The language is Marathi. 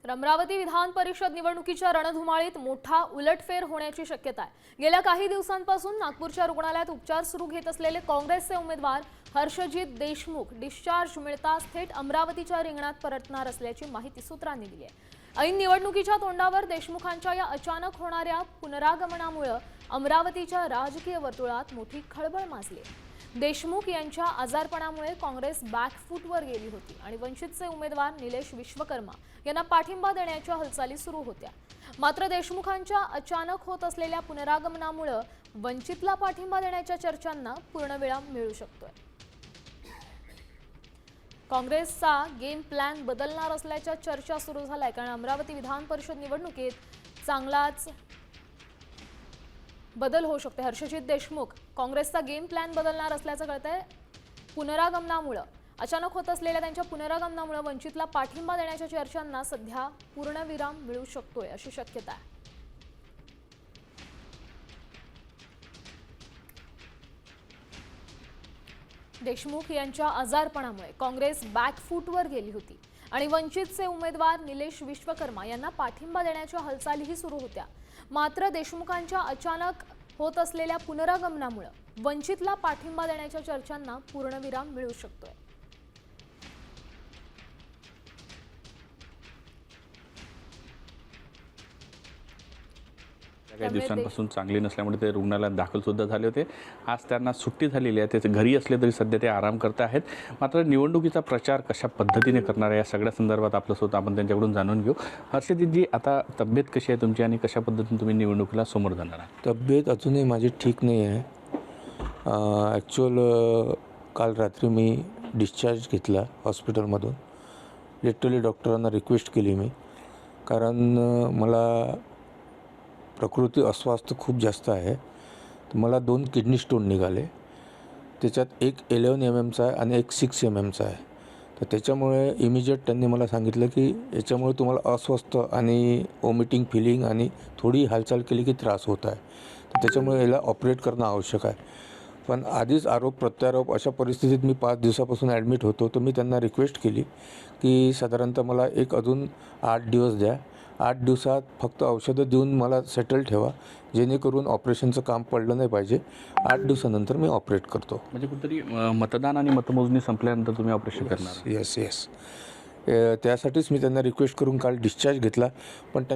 तर अमरावती विधान परिषद निवडणुकीच्या रणधुमाळीत मोठा उलटफेर होण्याची शक्यता आहे। गेल्या काही दिवसांपासून नागपूरच्या रुग्णालयात उपचार सुरू घेत असलेले काँग्रेसचे उमेदवार हर्षजित देशमुख डिस्चार्ज मिळताच थेट अमरावतीच्या रिंगणात परतणार असल्याची माहिती सूत्रांनी दिली आहे। ऐन निवडणुकीच्या तोंडावर देशमुखांच्या या अचानक होणाऱ्या पुनरागमनामुळे अमरावतीच्या राजकीय वर्तुळात मोठी खळबळ माजली आहे। देशमुख यांच्या आजारपणामुळे काँग्रेस बॅकफूटवर गेली होती आणि वंचितचे उमेदवार निलेश विश्वकर्मा यांना पाठिंबा देण्याच्या हालचाली सुरू होत्या। मात्र देशमुखांच्या अचानक होत असलेल्या पुनरागमनामुळे वंचितला पाठिंबा देण्याच्या चर्चांना पूर्णविराम मिळू शकतोय। काँग्रेसचा गेम प्लॅन बदलणार असल्याच्या चर्चा सुरू झाल्या, कारण अमरावती विधान परिषद निवडणुकीत चांगलाच बदल होऊ शकते। हर्षजित देशमुख काँग्रेसचा गेम प्लॅन बदलणार असल्याचं कळतंय। पुनरागमनामुळे अचानक होत असलेल्या त्यांच्या पुनरागमनामुळे वंचितला पाठिंबा देण्याच्या चर्चांना सध्या पूर्णविराम मिळू शकतोय अशी शक्यता आहे। देशमुख यांच्या आजारपणामुळे काँग्रेस बॅकफूटवर गेली होती आणि वंचितचे उमेदवार निलेश विश्वकर्मा यांना पाठिंबा देण्याच्या हालचालीही सुरू होत्या। मात्र देशमुखांच्या अचानक होत असलेल्या पुनरागमनामुळे वंचितला पाठिंबा देण्याच्या चर्चांना पूर्णविराम मिळू शकतोय। काही दिवसांपासून चांगली नसल्यामुळे ते रुग्णालयात दाखल सुद्धा झाले होते। आज त्यांना सुट्टी झालेली आहे, ते घरी असले तरी सध्या ते आराम करत आहेत। मात्र निवडणुकीचा प्रचार कशा पद्धतीने करणार आहे या सगळ्या संदर्भात आपल्यासोबत आपण त्यांच्याकडून जाणून घेऊ। हर्षजितजी, आता तब्येत कशी आहे तुमची आणि कशा पद्धतीने तुम्ही निवडणुकीला समोर जाणार आहात? तब्येत अजूनही माझी ठीक नाही आहे। ॲक्च्युअल काल रात्री मी डिस्चार्ज घेतला हॉस्पिटलमधून। लिटरली डॉक्टरांना रिक्वेस्ट केली मी, कारण मला प्रकृती अस्वास्थ्य खूप जास्त आहे। तर मला 2 किडनी स्टोन निघाले, त्याच्यात एक 11 mm आहे आणि एक 6 mm आहे। तर त्याच्यामुळे इमिजिएट त्यांनी मला सांगितलं की याच्यामुळे तुम्हाला अस्वस्थ आणि वॉमिटिंग फिलिंग आणि थोडी हालचाल केली की त्रास होत आहे, तर त्याच्यामुळे याला ऑपरेट करणं आवश्यक आहे। पण आधीच आरोप प्रत्यारोप अशा परिस्थितीत मी 5 दिवसापासून ॲडमिट होतो। तर मी त्यांना रिक्वेस्ट केली की साधारणतः मला अजून 8 दिवस द्या, 8 दिवसात फक्त औषधं देऊन मला सेटल ठेवा, जेणेकरून ऑपरेशनचं काम पडलं नाही पाहिजे। 8 दिवसानंतर मी ऑपरेट करतो। म्हणजे कुठेतरी मतदान आणि मतमोजणी संपल्यानंतर तुम्ही ऑपरेशन करणार? येस, त्यासाठीच मी त्यांना रिक्वेस्ट करून काल डिस्चार्ज घेतला। पण